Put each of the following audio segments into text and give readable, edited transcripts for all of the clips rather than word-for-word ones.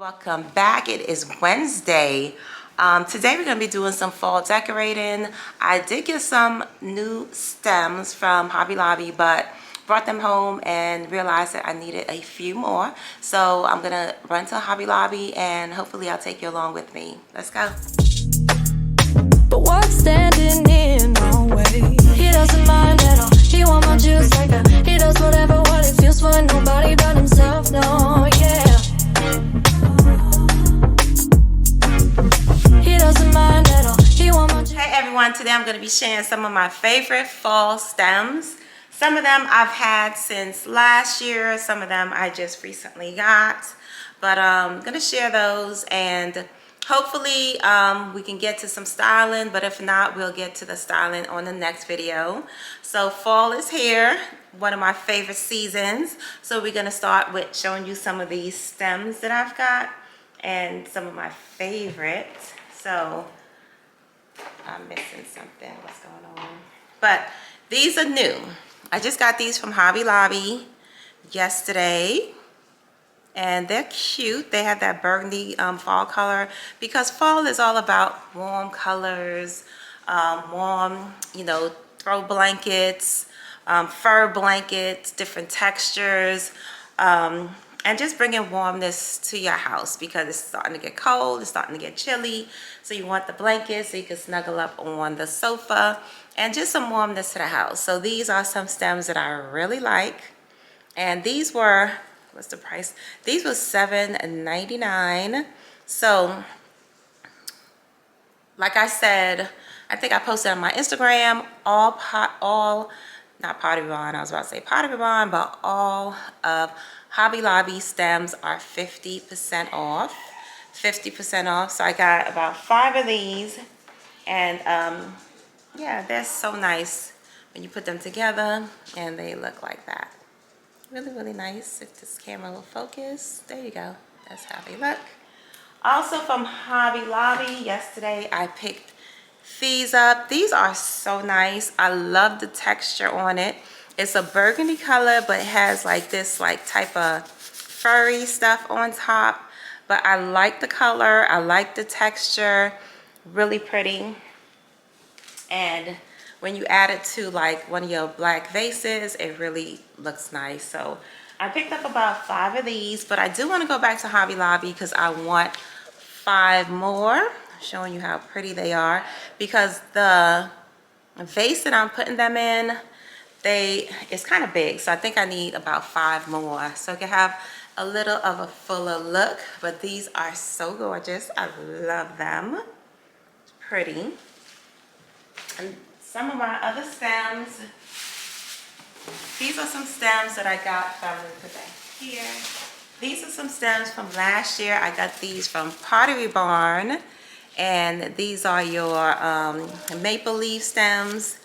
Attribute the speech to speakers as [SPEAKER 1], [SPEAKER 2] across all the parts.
[SPEAKER 1] Welcome back. It is Wednesday. Today we're going to be doing some fall decorating. I did get some new stems from Hobby Lobby, but brought them home and realized that I needed a few more. So I'm going to run to Hobby Lobby and hopefully I'll take you along with me. Let's go.
[SPEAKER 2] But what's standing in my way? He doesn't mind at all. He want my juice like that. He does whatever what it feels for nobody but himself. No, yeah. He doesn't mind at all. He want my juice.
[SPEAKER 1] Hey everyone, today I'm going to be sharing some of my favorite fall stems. Some of them I've had since last year. Some of them I just recently got. But I'm going to share those and hopefully we can get to some styling, but if not, we'll get to the styling on the next video. So fall is here, one of my favorite seasons. So we're gonna start with showing you some of these stems that I've got and some of my favorites. So I'm missing something, what's going on? But these are new. I just got these from Hobby Lobby yesterday. And they're cute. They have that burgundy fall color because fall is all about warm colors, warm, throw blankets, fur blankets, different textures, and just bringing warmness to your house because it's starting to get cold, it's starting to get chilly. So you want the blanket so you can snuggle up on the sofa and just some warmness to the house. So these are some stems that I really like. And these were, what's the price? These was $7.99. So like I said, I think I posted on my Instagram, not Pottery Barn, I was about to say Pottery Barn, but all of Hobby Lobby stems are 50% off. 50% off. So I got about 5 of these. And yeah, they're so nice when you put them together and they look like that. Really nice. If this camera will focus, there you go. That's how they look. Also from Hobby Lobby, yesterday I picked these up. These are so nice. I love the texture on it. It's a burgundy color, but it has like this type of furry stuff on top. But I like the color. I like the texture. Really pretty. And when you add it to like one of your black vases, it really looks nice. So I picked up about 5 of these, but I do want to go back to Hobby Lobby because I want 5 more. Showing you how pretty they are because the vase that I'm putting them in, it's kind of big. So I think I need about 5 more. So I can have a little of a fuller look, but these are so gorgeous. I love them. It's pretty. And some of my other stems, these are some stems that I got from, put that here. These are some stems from last year. I got these from Pottery Barn. And these are your maple leaf stems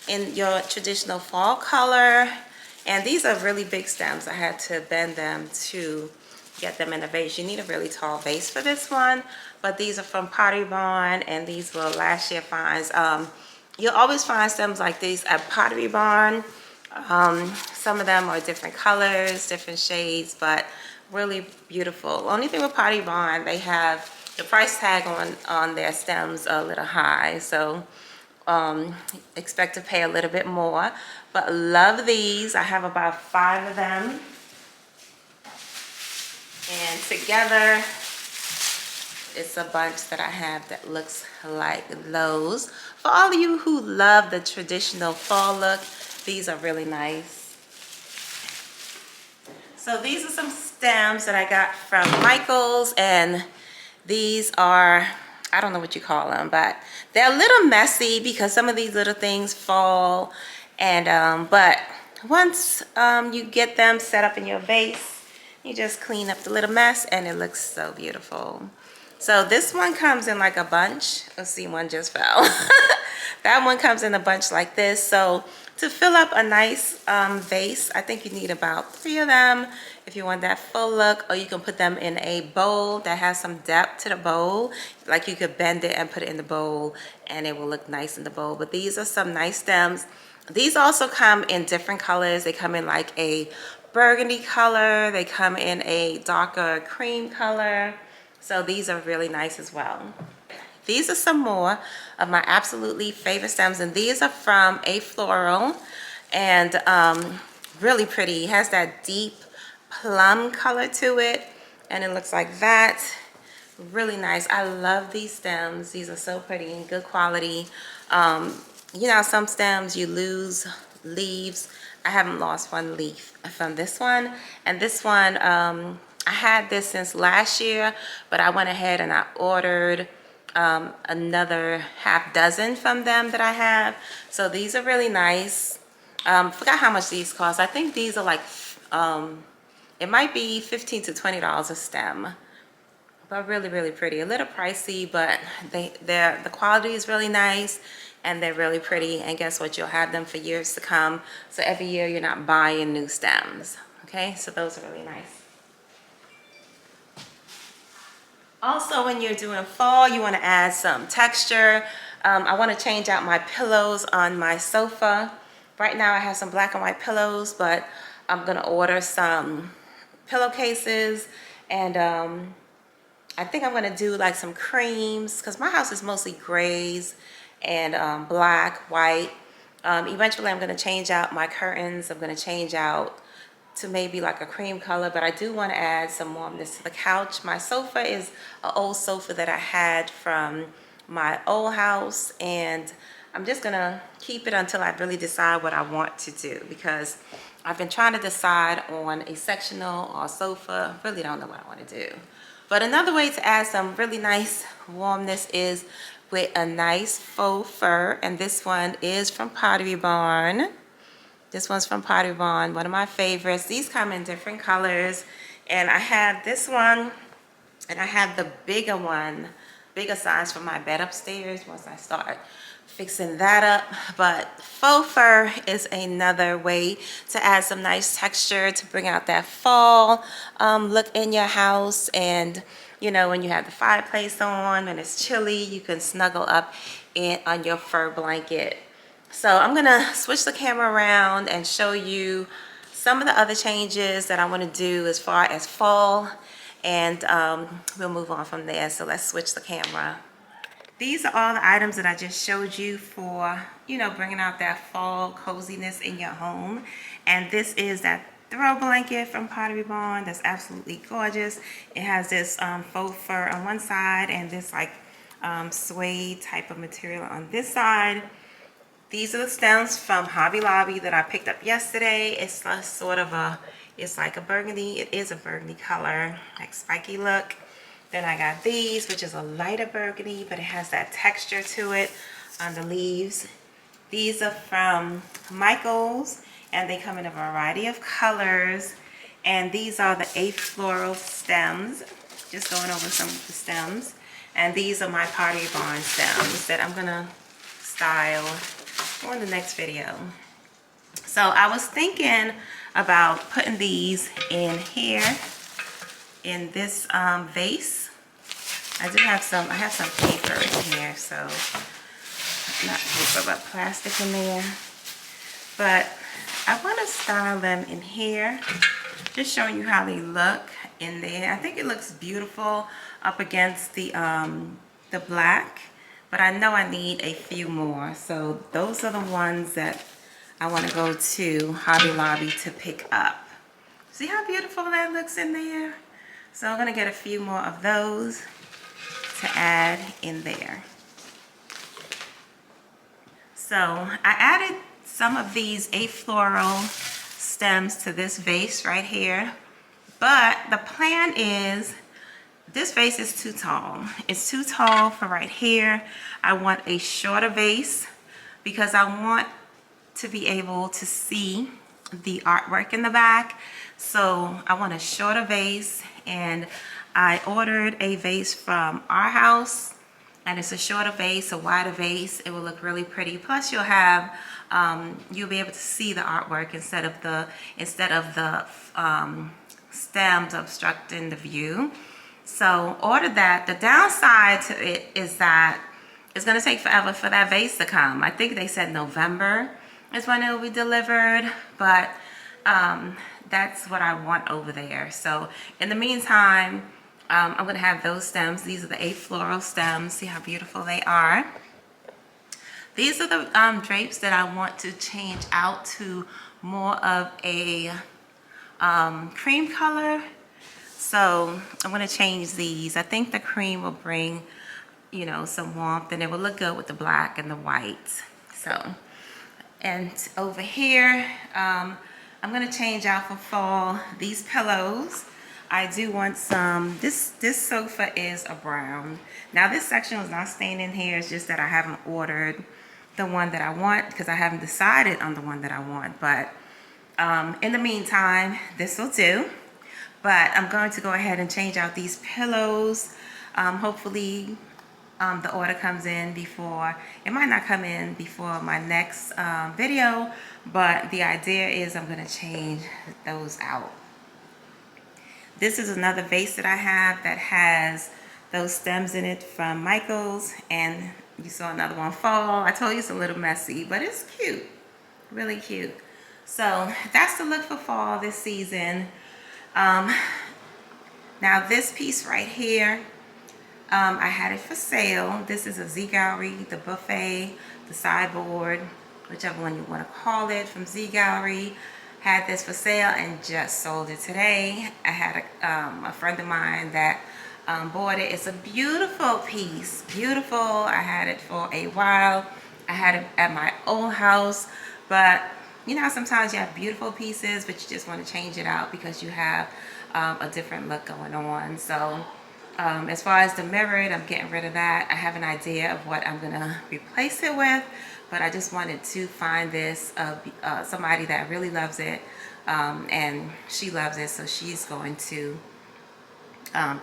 [SPEAKER 1] in your traditional fall color. And these are really big stems. I had to bend them to get them in a vase. You need a really tall vase for this one. But these are from Pottery Barn, and these were last year finds. You'll always find stems like these at Pottery Barn. Some of them are different colors, different shades, but really beautiful. Only thing with Pottery Barn, they have the price tag on their stems a little high. So expect to pay a little bit more. But love these. I have about 5 of them. And together, it's a bunch that I have that looks like those. For all of you who love the traditional fall look, these are really nice. So these are some stems that I got from Michael's, and these are, I don't know what you call them, but they're a little messy because some of these little things fall. And but once you get them set up in your vase, you just clean up the little mess and it looks so beautiful. So this one comes in like a bunch. Let's see, one just fell. That one comes in a bunch like this. So to fill up a nice vase, I think you need about 3 of them if you want that full look. Or you can put them in a bowl that has some depth to the bowl. Like you could bend it and put it in the bowl and it will look nice in the bowl. But these are some nice stems. These also come in different colors. They come in like a burgundy color. They come in a darker cream color. So these are really nice as well. These are some more of my absolutely favorite stems, and these are from A Floral, and really pretty. It has that deep plum color to it, and it looks like that. Really nice. I love these stems. These are so pretty and good quality. You know, some stems you lose leaves. I haven't lost one leaf from this one, and this one I had this since last year, but I went ahead and I ordered another half dozen from them that I have. So these are really nice. Forgot how much these cost. I think these are like it might be $15 to $20 a stem, but really pretty. A little pricey, but the quality is really nice, and they're really pretty. And guess what, you'll have them for years to come, so every year you're not buying new stems. Okay, so those are really nice. Also, when you're doing fall, you want to add some texture. I want to change out my pillows on my sofa. Right now I have some black and white pillows, but I'm going to order some pillowcases, and I think I'm going to do like some creams, because my house is mostly grays and black, white. Eventually I'm going to change out my curtains. I'm going to change out to maybe like a cream color, but I do want to add some warmness to the couch. My sofa is an old sofa that I had from my old house, and I'm just gonna keep it until I really decide what I want to do, because I've been trying to decide on a sectional or a sofa. Really don't know what I want to do. But another way to add some really nice warmness is with a nice faux fur, and this one is from Pottery Barn. This one's from Pottery Barn, one of my favorites. These come in different colors, and I have this one, and I have the bigger one, bigger size for my bed upstairs once I start fixing that up. But faux fur is another way to add some nice texture to bring out that fall look in your house. And you know, when you have the fireplace on, when it's chilly, you can snuggle up on your fur blanket. So I'm gonna switch the camera around and show you some of the other changes that I want to do as far as fall, and we'll move on from there. So let's switch the camera. These are all the items that I just showed you for, you know, bringing out that fall coziness in your home. And this is that throw blanket from Pottery Barn that's absolutely gorgeous. It has this faux fur on one side and this like suede type of material on this side. These are the stems from Hobby Lobby that I picked up yesterday. It's a sort of a, it's like a burgundy. It is a burgundy color, like spiky look. Then I got these, which is a lighter burgundy, but it has that texture to it on the leaves. These are from Michael's, and they come in a variety of colors. And these are the A Floral stems. Just going over some of the stems. And these are my Pottery Barn stems that I'm gonna style on the next video. So I was thinking about putting these in here in this vase. I have some paper in here, so not paper but plastic in there. But I want to style them in here, just showing you how they look in there. I think it looks beautiful up against the black. But I know I need a few more. So those are the ones that I want to go to Hobby Lobby to pick up. See how beautiful that looks in there? So I'm going to get a few more of those to add in there. So I added some of these A Floral stems to this vase right here. But the plan is, this vase is too tall. It's too tall for right here. I want a shorter vase because I want to be able to see the artwork in the back. So I want a shorter vase, and I ordered a vase from our house, and it's a shorter vase, a wider vase. It will look really pretty. Plus you'll have, you'll be able to see the artwork instead of the stems obstructing the view. So order that. The downside to it is that it's going to take forever for that vase to come. I think they said November is when it will be delivered, but that's what I want over there. So in the meantime, I'm gonna have those stems. These are the 8 floral stems. See how beautiful they are. These are the drapes that I want to change out to more of a cream color. So I'm going to change these. I think the cream will bring, you know, some warmth, and it will look good with the black and the white. So, and over here, I'm going to change out for fall these pillows. I do want some, this sofa is a brown. Now this section was not staying in here. It's just that I haven't ordered the one that I want because I haven't decided on the one that I want. But in the meantime, this will do. But I'm going to go ahead and change out these pillows. Hopefully the order comes in before, it might not come in before my next video, but the idea is I'm going to change those out. This is another vase that I have that has those stems in it from Michael's, and you saw another one fall. I told you it's a little messy, but it's cute, really cute. So that's the look for fall this season. Now this piece right here, I had it for sale. This is a Z Gallery, the buffet, the sideboard, whichever one you want to call it, from Z Gallery. Had this for sale and just sold it today. I had a friend of mine that bought it. It's a beautiful piece, beautiful. I had it for a while. I had it at my old house, but you know, sometimes you have beautiful pieces, but you just want to change it out because you have a different look going on. So as far as the mirrored, I'm getting rid of that. I have an idea of what I'm gonna replace it with, but I just wanted to find this somebody that really loves it, and she loves it, so she's going to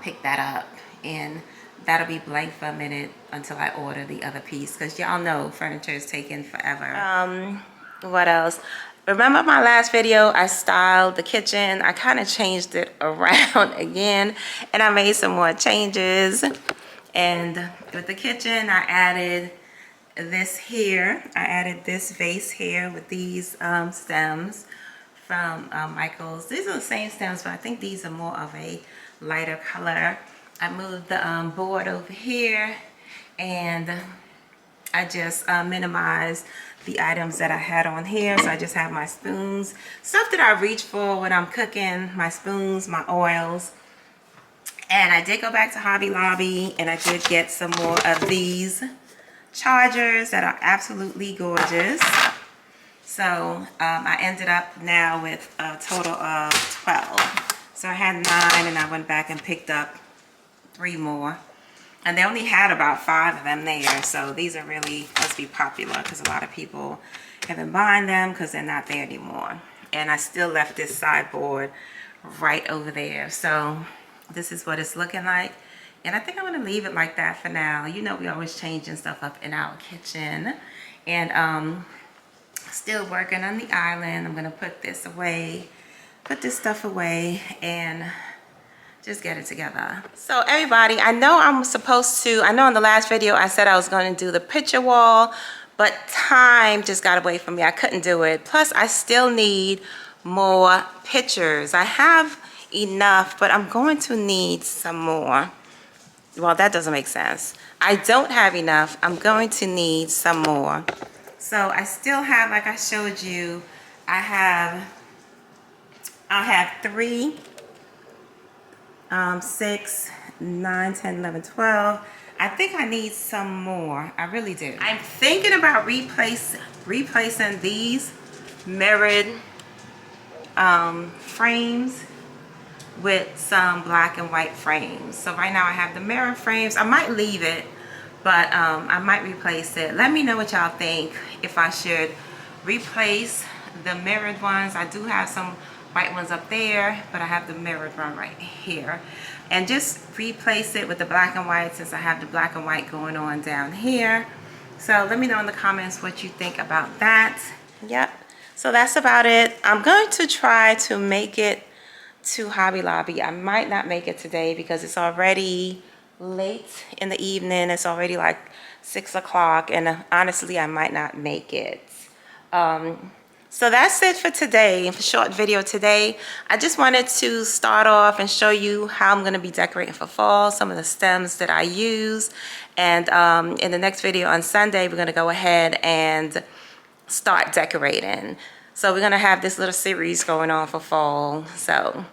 [SPEAKER 1] pick that up, and that'll be blank for a minute until I order the other piece, because y'all know furniture is taking forever. What else? Remember my last video, I styled the kitchen. I kind of changed it around again, and I made some more changes. And with the kitchen, I added this here. I added this vase here with these stems from Michael's. These are the same stems, but I think these are more of a lighter color. I moved the board over here, and I just minimized the items that I had on here. So I just have my spoons, stuff that I reach for when I'm cooking, my spoons, my oils. And I did go back to Hobby Lobby, and I did get some more of these chargers that are absolutely gorgeous. So I ended up now with a total of 12. So I had 9, and I went back and picked up 3 more. And they only had about 5 of them there. So these are really, must be popular, because a lot of people have been buying them because they're not there anymore. And I still left this sideboard right over there. So this is what it's looking like. And I think I'm going to leave it like that for now. You know, we always changing stuff up in our kitchen. And still working on the island. I'm going to put this away, put this stuff away, and just get it together. So everybody, I know I'm supposed to, I know in the last video I said I was going to do the picture wall, but time just got away from me. I couldn't do it. Plus I still need more pictures. I have enough, but I'm going to need some more. Well, that doesn't make sense. I don't have enough. I'm going to need some more. So I still have, like I showed you, I have 3, 6, 9, 10, 11, 12. I think I need some more. I really do. I'm thinking about replacing these mirrored frames with some black and white frames. So right now I have the mirror frames. I might leave it, but I might replace it. Let me know what y'all think, if I should replace the mirrored ones. I do have some white ones up there, but I have the mirrored one right here, and just replace it with the black and white, since I have the black and white going on down here. So let me know in the comments what you think about that. Yep, so that's about it. I'm going to try to make it to Hobby Lobby. I might not make it today because it's already late in the evening. It's already like 6 o'clock, and honestly I might not make it. So that's it for today, for short video today. I just wanted to start off and show you how I'm going to be decorating for fall, some of the stems that I use. And in the next video on Sunday, we're going to go ahead and start decorating. So we're going to have this little series going on for fall. So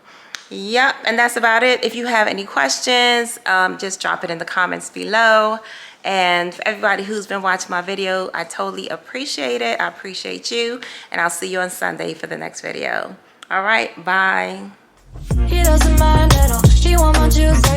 [SPEAKER 1] yep, and that's about it. If you have any questions, just drop it in the comments below. And for everybody who's been watching my video, I totally appreciate it. I appreciate you. And I'll see you on Sunday for the next video. All right, bye.
[SPEAKER 2] He doesn't mind at all. She want my juice.